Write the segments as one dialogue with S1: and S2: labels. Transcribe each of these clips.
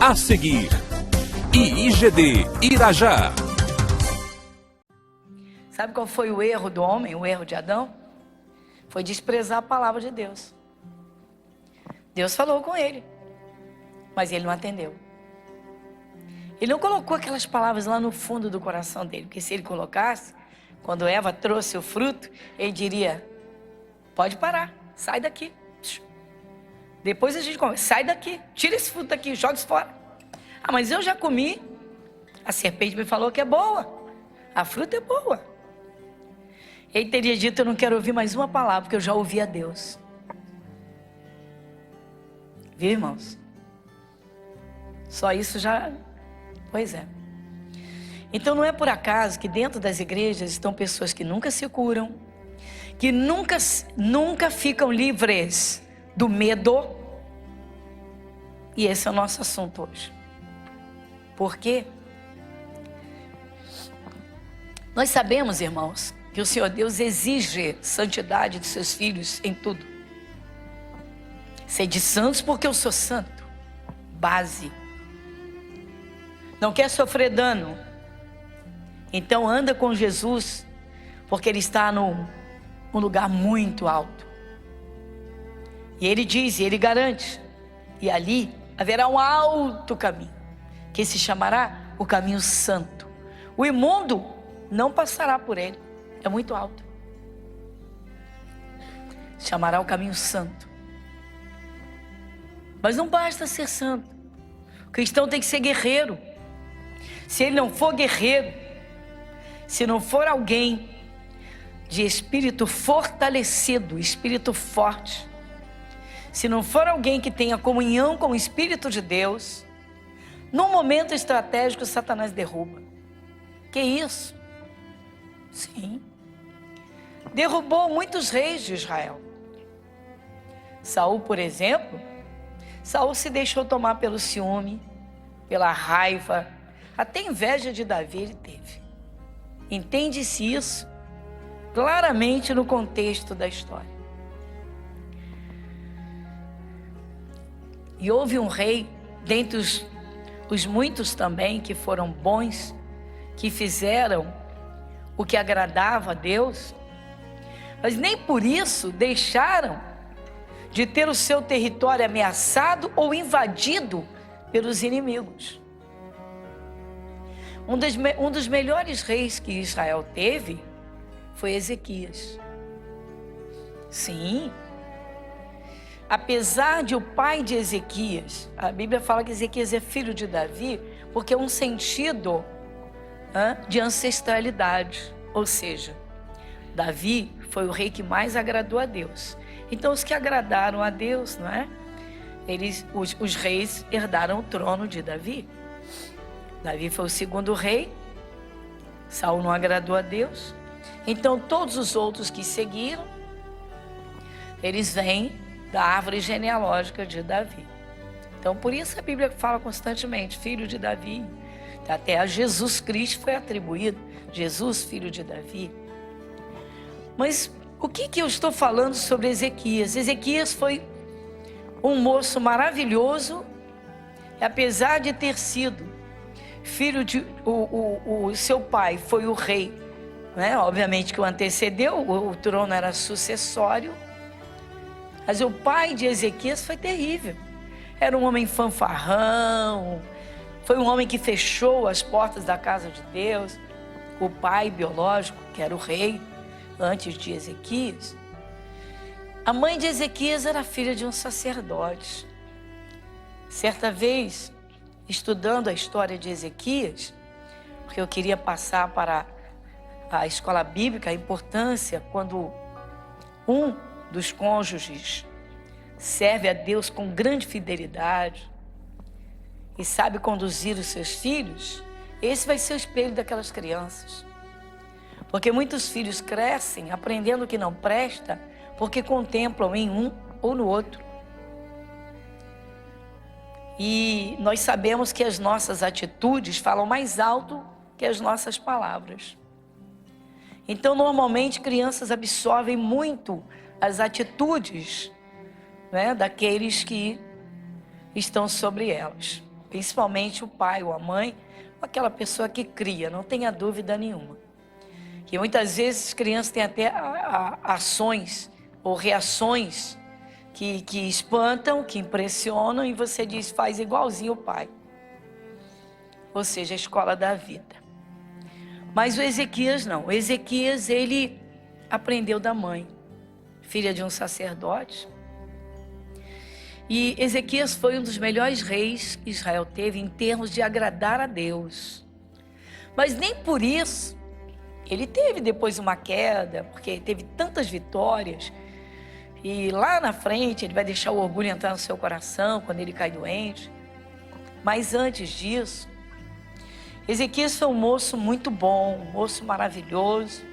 S1: A seguir, IIGD Irajá.
S2: Sabe qual foi o erro do homem, o erro de Adão? Foi desprezar a palavra de Deus. Deus falou com ele, mas ele não atendeu. Ele não colocou aquelas palavras lá no fundo do coração dele, porque se ele colocasse, quando Eva trouxe o fruto, ele diria: pode parar, sai daqui. Depois a gente come, sai daqui, tira esse fruto daqui, joga isso fora. Ah, mas eu já comi, a serpente me falou que é boa, a fruta é boa. Ele teria dito: eu não quero ouvir mais uma palavra, porque eu já ouvi a Deus. Viu, irmãos? Só isso já... Pois é. Então não é por acaso que dentro das igrejas estão pessoas que nunca se curam, que nunca ficam livres do medo. E esse é o nosso assunto hoje. Por quê? Nós sabemos, irmãos, que o Senhor Deus exige santidade dos seus filhos em tudo. Sede santos porque eu sou santo. Base. Não quer sofrer dano? Então anda com Jesus, porque Ele está num lugar muito alto. E Ele diz, e Ele garante, e ali haverá um alto caminho, que se chamará o caminho santo. O imundo não passará por ele, é muito alto. Chamará o caminho santo. Mas não basta ser santo. O cristão tem que ser guerreiro. Se ele não for guerreiro, se não for alguém de espírito fortalecido, espírito forte, se não for alguém que tenha comunhão com o Espírito de Deus, num momento estratégico Satanás derruba. Que isso? Sim. Derrubou muitos reis de Israel. Saul, por exemplo, Saul se deixou tomar pelo ciúme, pela raiva, até inveja de Davi ele teve. Entende-se isso claramente no contexto da história. E houve um rei, dentre os muitos também que foram bons, que fizeram o que agradava a Deus, mas nem por isso deixaram de ter o seu território ameaçado ou invadido pelos inimigos. Um dos melhores reis que Israel teve foi Ezequias. Sim. Apesar de o pai de Ezequias, a Bíblia fala que Ezequias é filho de Davi, porque é um sentido de ancestralidade. Ou seja, Davi foi o rei que mais agradou a Deus. Então os que agradaram a Deus, não é? Os reis herdaram o trono de Davi. Davi foi o segundo rei. Saul não agradou a Deus. Então todos os outros que seguiram, eles vêm da árvore genealógica de Davi. Então por isso a Bíblia fala constantemente, filho de Davi. Até a Jesus Cristo foi atribuído, Jesus, filho de Davi. Mas o que eu estou falando sobre Ezequias? Ezequias foi um moço maravilhoso, e apesar de ter sido filho de... O seu pai foi o rei, né? Obviamente que o antecedeu, o trono era sucessório, mas o pai de Ezequias foi terrível. Era um homem fanfarrão, foi um homem que fechou as portas da casa de Deus. O pai biológico, que era o rei, antes de Ezequias. A mãe de Ezequias era filha de um sacerdote. Certa vez, estudando a história de Ezequias, porque eu queria passar para a escola bíblica a importância quando um dos cônjuges serve a Deus com grande fidelidade e sabe conduzir os seus filhos, esse vai ser o espelho daquelas crianças. Porque muitos filhos crescem aprendendo o que não presta, porque contemplam em um ou no outro. E nós sabemos que as nossas atitudes falam mais alto que as nossas palavras. Então, normalmente, crianças absorvem muito as atitudes, né, daqueles que estão sobre elas. principalmente o pai ou a mãe, ou aquela pessoa que cria, não tenha dúvida nenhuma. Que muitas vezes as crianças têm até ações ou reações que espantam, que impressionam, e você diz, faz igualzinho o pai. Ou seja, a escola da vida. Mas o Ezequias não. O Ezequias, ele aprendeu da mãe, filha de um sacerdote. E Ezequias foi um dos melhores reis que Israel teve em termos de agradar a Deus. Mas nem por isso, ele teve depois uma queda, porque teve tantas vitórias. E lá na frente ele vai deixar o orgulho entrar no seu coração quando ele cai doente. Mas antes disso, Ezequias foi um moço muito bom, um moço maravilhoso.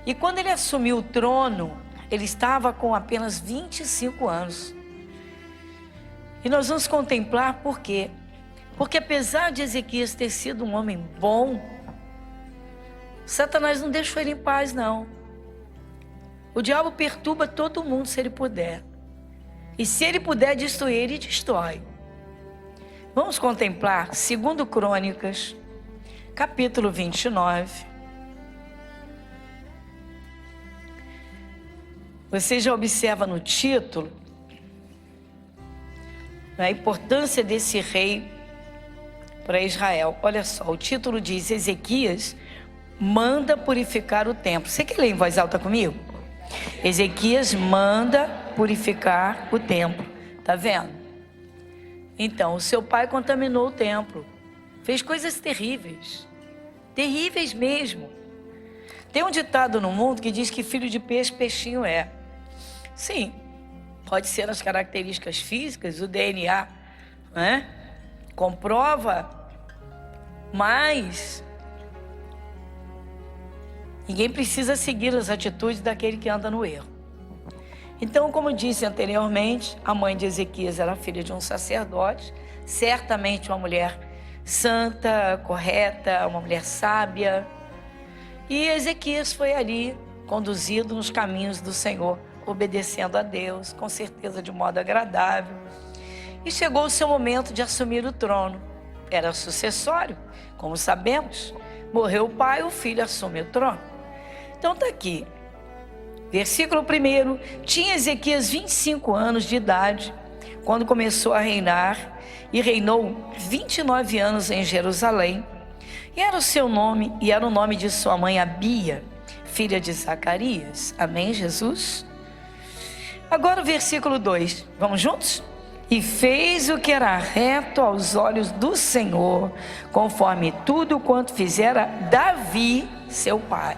S2: E quando ele assumiu o trono, ele estava com apenas 25 anos. E nós vamos contemplar por quê? Porque apesar de Ezequias ter sido um homem bom, Satanás não deixou ele em paz, não. O diabo perturba todo mundo se ele puder. E se ele puder destruir, ele destrói. Vamos contemplar 2 Crônicas, capítulo 29. Você já observa no título a importância desse rei para Israel. Olha só, o título diz: Ezequias manda purificar o templo. Você quer ler em voz alta comigo? Ezequias manda purificar o templo. Tá vendo? Então, o seu pai contaminou o templo. Fez coisas terríveis. Terríveis mesmo. Tem um ditado no mundo que diz que filho de peixe, peixinho é. Sim, pode ser nas características físicas, o DNA, né? Comprova, mas ninguém precisa seguir as atitudes daquele que anda no erro. Então, como disse anteriormente, a mãe de Ezequias era filha de um sacerdote, certamente uma mulher santa, correta, uma mulher sábia. E Ezequias foi ali conduzido nos caminhos do Senhor, obedecendo a Deus, com certeza de modo agradável. E chegou o seu momento de assumir o trono. Era sucessório, como sabemos. Morreu o pai, o filho assume o trono. Então está aqui. Versículo 1. Tinha Ezequias 25 anos de idade quando começou a reinar, e reinou 29 anos em Jerusalém. E era o seu nome, e era o nome de sua mãe Abia, filha de Zacarias. Amém, Jesus? Agora o versículo 2. Vamos juntos? E fez o que era reto aos olhos do Senhor, conforme tudo quanto fizera Davi, seu pai.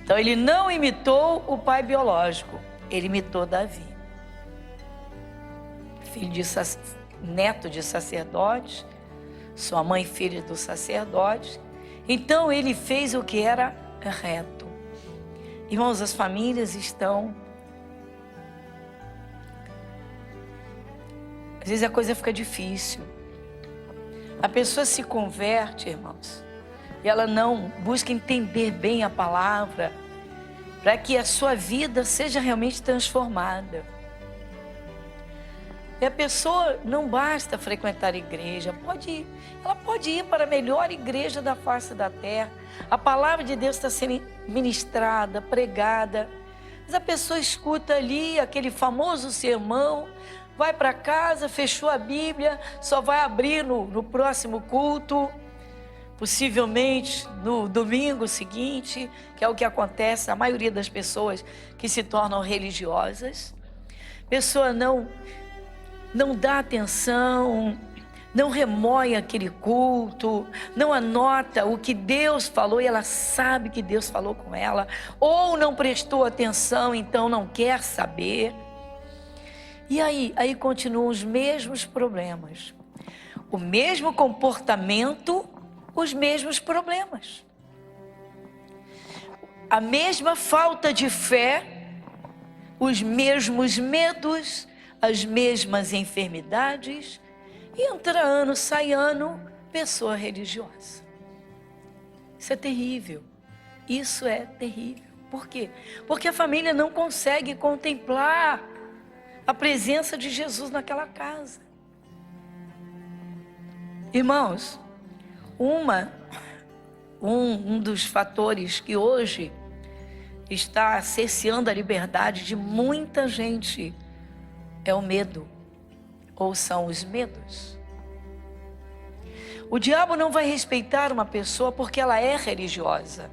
S2: Então ele não imitou o pai biológico, ele imitou Davi. Neto de sacerdote, sua mãe filha do sacerdote. Então ele fez o que era reto. Irmãos, as famílias estão... Às vezes a coisa fica difícil. A pessoa se converte, irmãos, e ela não busca entender bem a palavra, para que a sua vida seja realmente transformada. E a pessoa não basta frequentar a igreja, ela pode ir para a melhor igreja da face da terra. A palavra de Deus está sendo ministrada, pregada, mas a pessoa escuta ali aquele famoso sermão, vai para casa, fechou a Bíblia, só vai abrir no próximo culto, possivelmente no domingo seguinte, que é o que acontece a maioria das pessoas que se tornam religiosas. A pessoa não dá atenção, não remoe aquele culto, não anota o que Deus falou e ela sabe que Deus falou com ela, ou não prestou atenção, então não quer saber. E aí continuam os mesmos problemas, o mesmo comportamento, os mesmos problemas, a mesma falta de fé, os mesmos medos, as mesmas enfermidades, e entra ano, sai ano, pessoa religiosa. Isso é terrível, isso é terrível. Por quê? Porque a família não consegue contemplar a presença de Jesus naquela casa. Irmãos, um dos fatores que hoje está cerceando a liberdade de muita gente é o medo, ou são os medos. O diabo não vai respeitar uma pessoa porque ela é religiosa.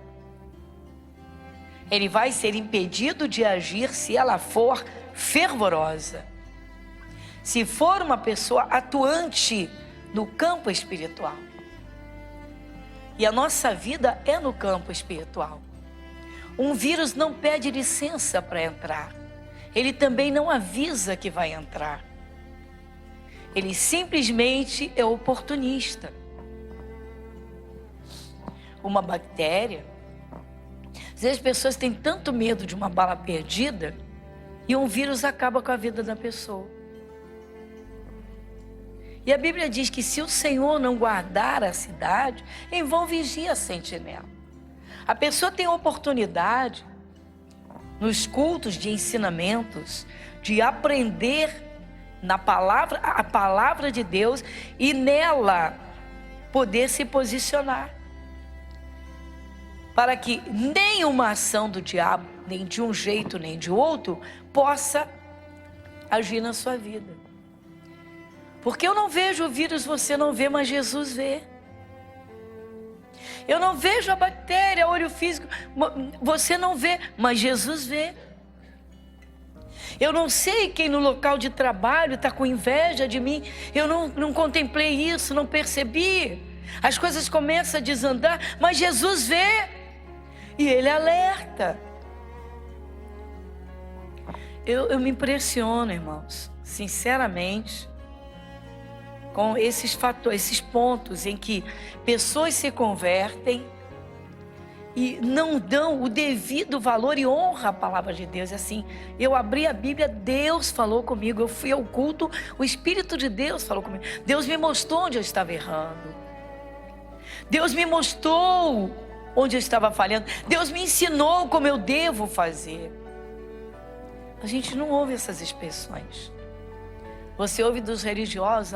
S2: Ele vai ser impedido de agir se ela for fervorosa. Se for uma pessoa atuante no campo espiritual. E a nossa vida é no campo espiritual. Um vírus não pede licença para entrar. Ele também não avisa que vai entrar. Ele simplesmente é oportunista. Uma bactéria. Às vezes as pessoas têm tanto medo de uma bala perdida e um vírus acaba com a vida da pessoa. E a Bíblia diz que se o Senhor não guardar a cidade, em vão vigia a sentinela. A pessoa tem oportunidade, nos cultos de ensinamentos, de aprender na palavra, a palavra de Deus e nela poder se posicionar. Para que nenhuma ação do diabo, nem de um jeito nem de outro, possa agir na sua vida. Porque eu não vejo o vírus, você não vê, mas Jesus vê. Eu não vejo a bactéria, o olho físico, você não vê, mas Jesus vê. Eu não sei quem no local de trabalho está com inveja de mim, eu não contemplei isso, não percebi. As coisas começam a desandar, mas Jesus vê e Ele alerta. Eu me impressiono, irmãos, sinceramente, com esses fatores, esses pontos em que pessoas se convertem e não dão o devido valor e honra à palavra de Deus. Assim, eu abri a Bíblia, Deus falou comigo, eu fui ao culto, o Espírito de Deus falou comigo. Deus me mostrou onde eu estava errando. Deus me mostrou onde eu estava falhando. Deus me ensinou como eu devo fazer. A gente não ouve essas expressões. Você ouve dos religiosos,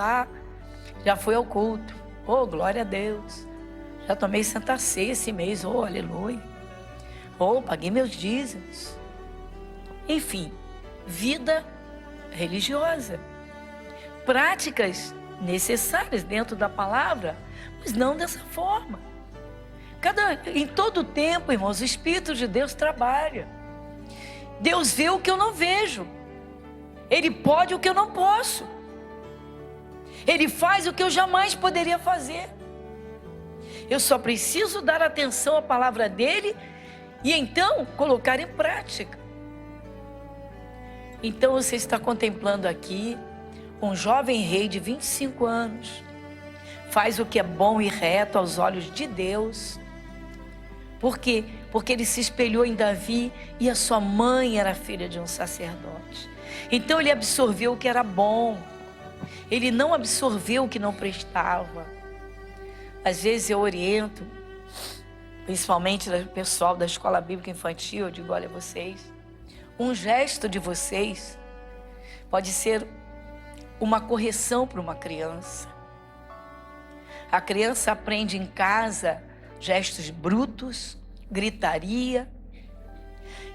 S2: já fui ao culto, glória a Deus. Já tomei Santa Ceia esse mês, aleluia. Paguei meus dízimos. Enfim, vida religiosa. Práticas necessárias dentro da palavra, mas não dessa forma. Em todo tempo, irmãos, o Espírito de Deus trabalha. Deus vê o que eu não vejo. Ele pode o que eu não posso. Ele faz o que eu jamais poderia fazer. Eu só preciso dar atenção à palavra dele e então colocar em prática. Então você está contemplando aqui um jovem rei de 25 anos. Faz o que é bom e reto aos olhos de Deus. Por quê? Porque ele se espelhou em Davi e a sua mãe era filha de um sacerdote. Então ele absorveu o que era bom. Ele não absorveu o que não prestava. Às vezes eu oriento, principalmente o pessoal da escola bíblica infantil, eu digo, olha vocês, um gesto de vocês pode ser uma correção para uma criança. A criança aprende em casa gestos brutos, gritaria,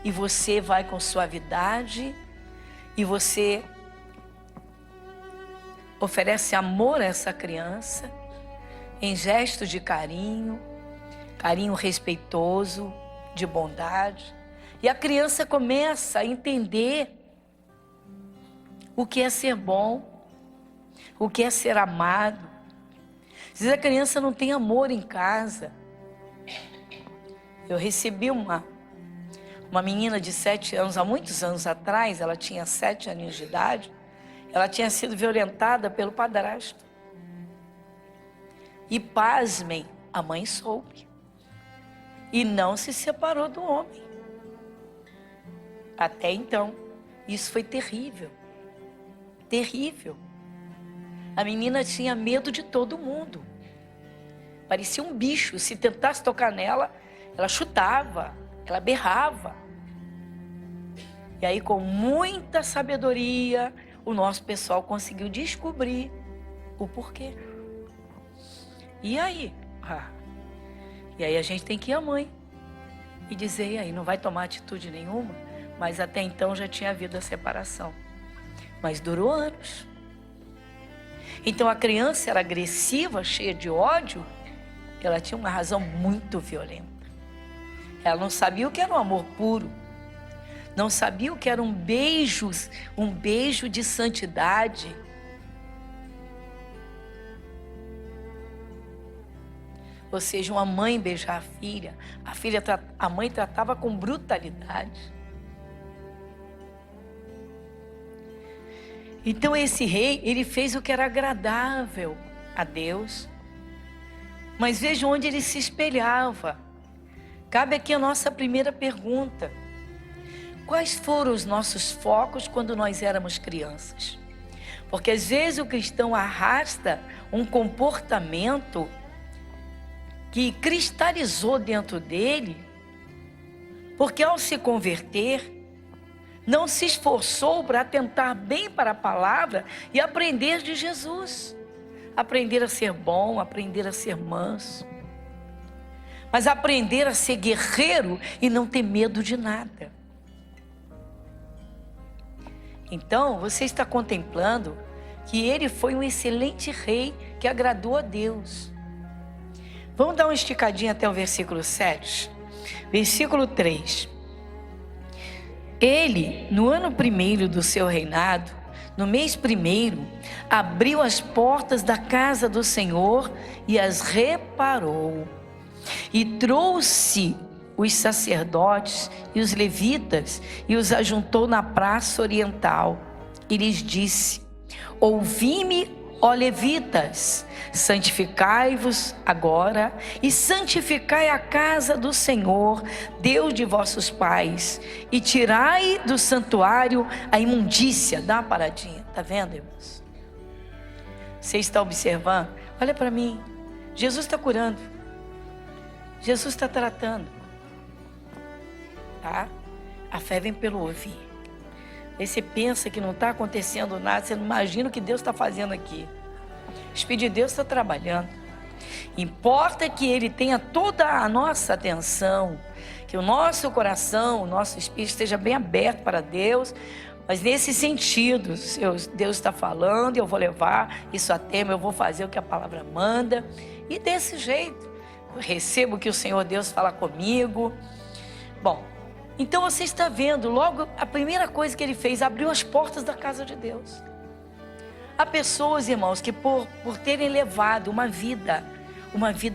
S2: e você vai com suavidade e você oferece amor a essa criança em gestos de carinho respeitoso, de bondade. E a criança começa a entender o que é ser bom, o que é ser amado. Às vezes a criança não tem amor em casa. Eu recebi uma menina de 7 anos, há muitos anos atrás, ela tinha 7 anos de idade, ela tinha sido violentada pelo padrasto. E pasmem, a mãe soube. E não se separou do homem. Até então, isso foi terrível. Terrível. A menina tinha medo de todo mundo. Parecia um bicho. Se tentasse tocar nela, ela chutava, ela berrava. E aí, com muita sabedoria, o nosso pessoal conseguiu descobrir o porquê. E aí? E aí a gente tem que ir à mãe e dizer, e aí, não vai tomar atitude nenhuma? Mas até então já tinha havido a separação. Mas durou anos. Então a criança era agressiva, cheia de ódio, ela tinha uma razão muito violenta. Ela não sabia o que era um amor puro. Não sabia o que era um beijo de santidade. Ou seja, uma mãe beijar a mãe tratava com brutalidade. Então esse rei, ele fez o que era agradável a Deus. Mas veja onde ele se espelhava. Cabe aqui a nossa primeira pergunta. Quais foram os nossos focos quando nós éramos crianças? Porque às vezes o cristão arrasta um comportamento que cristalizou dentro dele, porque ao se converter, não se esforçou para atentar bem para a palavra e aprender de Jesus. Aprender a ser bom, aprender a ser manso. Mas aprender a ser guerreiro e não ter medo de nada. Então, você está contemplando que ele foi um excelente rei que agradou a Deus. Vamos dar uma esticadinha até o versículo 7. Versículo 3. Ele, no ano primeiro do seu reinado, no mês primeiro, abriu as portas da casa do Senhor e as reparou. E trouxe os sacerdotes e os levitas e os ajuntou na praça oriental. E lhes disse: ouvi-me, ó levitas, santificai-vos agora e santificai a casa do Senhor, Deus de vossos pais, e tirai do santuário a imundícia. Dá uma paradinha, tá vendo, irmãos? Você está observando? Olha para mim, Jesus está curando, Jesus está tratando, tá? A fé vem pelo ouvir. Aí você pensa que não está acontecendo nada, você não imagina o que Deus está fazendo aqui. O Espírito de Deus está trabalhando. Importa que Ele tenha toda a nossa atenção, que o nosso coração, o nosso espírito esteja bem aberto para Deus, mas nesse sentido, Deus está falando, eu vou levar isso a termo, eu vou fazer o que a palavra manda, e desse jeito, eu recebo o que o Senhor Deus fala comigo. Bom, então você está vendo, logo a primeira coisa que ele fez, abriu as portas da casa de Deus. Há pessoas, irmãos, que por terem levado uma vida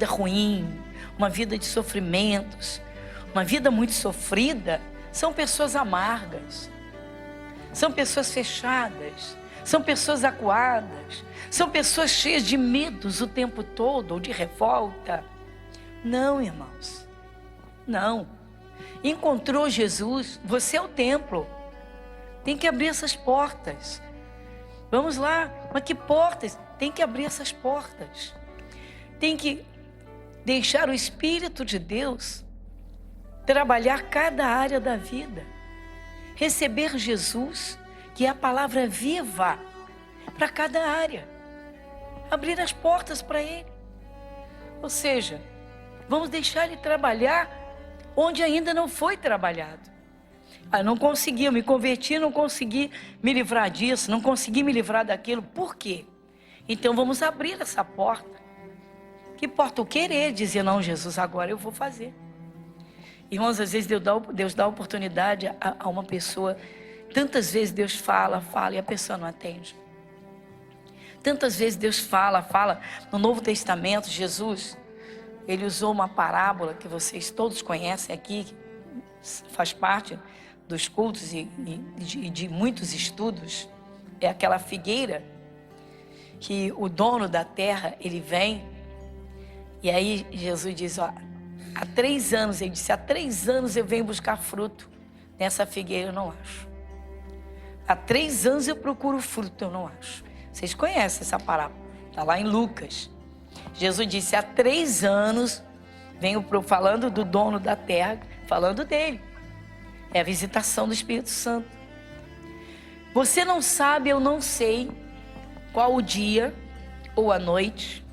S2: ruim, uma vida de sofrimentos, uma vida muito sofrida, são pessoas amargas, são pessoas fechadas, são pessoas acuadas, são pessoas cheias de medos o tempo todo, ou de revolta. Não, irmãos, não. Encontrou Jesus, você é o templo, tem que abrir essas portas. Vamos lá, mas que portas? Tem que abrir essas portas, tem que deixar o Espírito de Deus trabalhar cada área da vida, receber Jesus, que é a palavra viva, para cada área, abrir as portas para Ele. Ou seja, vamos deixar Ele trabalhar onde ainda não foi trabalhado. Não consegui, eu me converti, não consegui me livrar disso, não consegui me livrar daquilo. Por quê? Então vamos abrir essa porta. Que porta? O querer dizer, não, Jesus, agora eu vou fazer. Irmãos, às vezes Deus dá oportunidade a uma pessoa. Tantas vezes Deus fala e a pessoa não atende. Tantas vezes Deus fala. No Novo Testamento, Jesus, Ele usou uma parábola que vocês todos conhecem aqui, que faz parte dos cultos e de muitos estudos. É aquela figueira que o dono da terra, ele vem, e aí Jesus diz, ó, há 3 anos, ele disse, há 3 anos eu venho buscar fruto, nessa figueira eu não acho. Há 3 anos eu procuro fruto, eu não acho. Vocês conhecem essa parábola, está lá em Lucas. Jesus disse, há 3 anos, venho falando do dono da terra, falando dele. É a visitação do Espírito Santo. Você não sabe, eu não sei qual o dia ou a noite,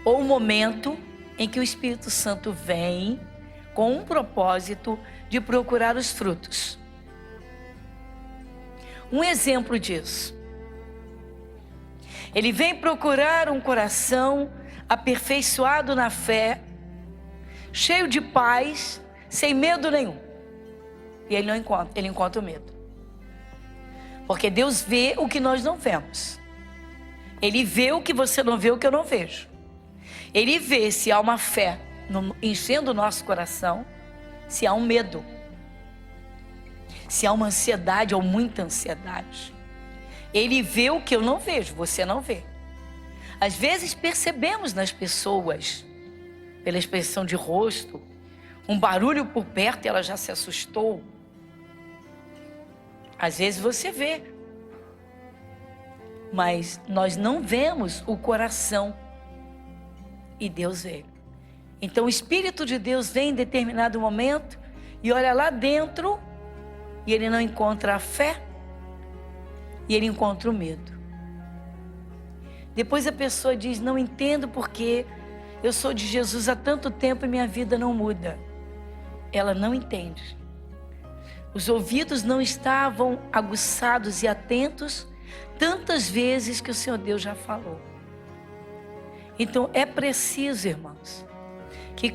S2: ou o momento em que o Espírito Santo vem com um propósito de procurar os frutos. Um exemplo disso. Ele vem procurar um coração aperfeiçoado na fé, cheio de paz, sem medo nenhum. E ele não encontra, ele encontra o medo. Porque Deus vê o que nós não vemos. Ele vê o que você não vê, o que eu não vejo. Ele vê se há uma fé enchendo o nosso coração, se há um medo, se há uma ansiedade ou muita ansiedade. Ele vê o que eu não vejo, você não vê. Às vezes percebemos nas pessoas, pela expressão de rosto, um barulho por perto e ela já se assustou. Às vezes você vê, mas nós não vemos o coração e Deus vê. Então o Espírito de Deus vem em determinado momento e olha lá dentro e ele não encontra a fé e ele encontra o medo. Depois a pessoa diz, não entendo porque eu sou de Jesus há tanto tempo e minha vida não muda. Ela não entende. Os ouvidos não estavam aguçados e atentos tantas vezes que o Senhor Deus já falou. Então é preciso, irmãos, que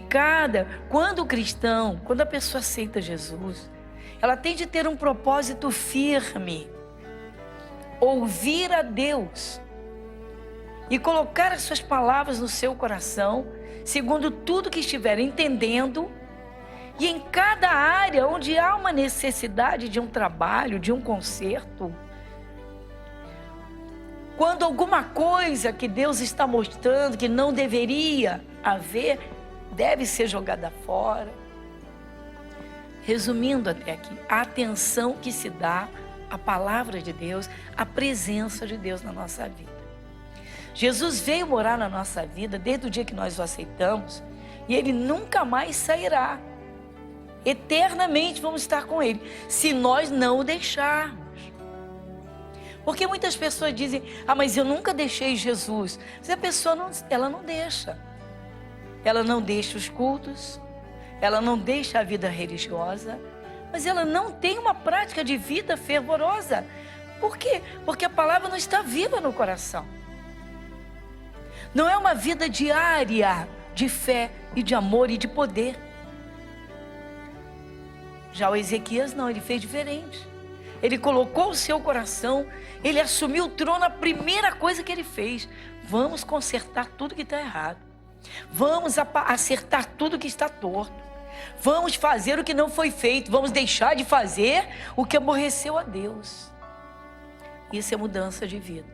S2: quando o cristão, quando a pessoa aceita Jesus, ela tem de ter um propósito firme, ouvir a Deus e colocar as suas palavras no seu coração, segundo tudo que estiver entendendo, e em cada área onde há uma necessidade de um trabalho, de um conserto, quando alguma coisa que Deus está mostrando que não deveria haver, deve ser jogada fora. Resumindo até aqui, a atenção que se dá à palavra de Deus, à presença de Deus na nossa vida. Jesus veio morar na nossa vida desde o dia que nós o aceitamos e Ele nunca mais sairá. Eternamente vamos estar com Ele, se nós não o deixarmos. Porque muitas pessoas dizem, mas eu nunca deixei Jesus. Mas a pessoa ela não deixa. Ela não deixa os cultos, ela não deixa a vida religiosa, mas ela não tem uma prática de vida fervorosa. Por quê? Porque a palavra não está viva no coração. Não é uma vida diária de fé e de amor e de poder. Já o Ezequias não, ele fez diferente. Ele colocou o seu coração, ele assumiu o trono, a primeira coisa que ele fez, vamos consertar tudo que está errado. Vamos acertar tudo que está torto. Vamos fazer o que não foi feito. Vamos deixar de fazer o que aborreceu a Deus. Isso é mudança de vida.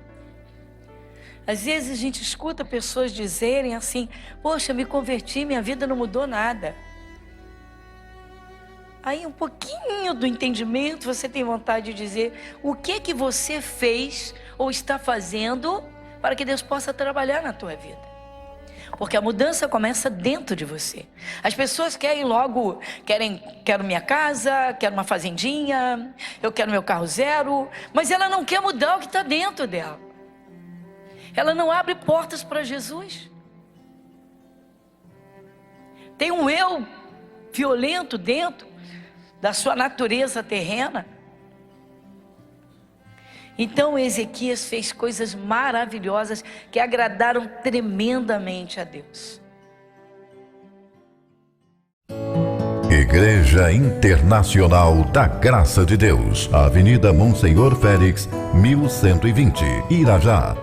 S2: Às vezes a gente escuta pessoas dizerem assim, poxa, me converti, minha vida não mudou nada. Aí um pouquinho do entendimento você tem vontade de dizer o que você fez ou está fazendo para que Deus possa trabalhar na tua vida. Porque a mudança começa dentro de você. As pessoas querem logo, quero minha casa, quero uma fazendinha, eu quero meu carro zero, mas ela não quer mudar o que está dentro dela. Ela não abre portas para Jesus. Tem um eu violento dentro da sua natureza terrena. Então Ezequias fez coisas maravilhosas que agradaram tremendamente a Deus.
S3: Igreja Internacional da Graça de Deus, Avenida Monsenhor Félix, 1120, Irajá.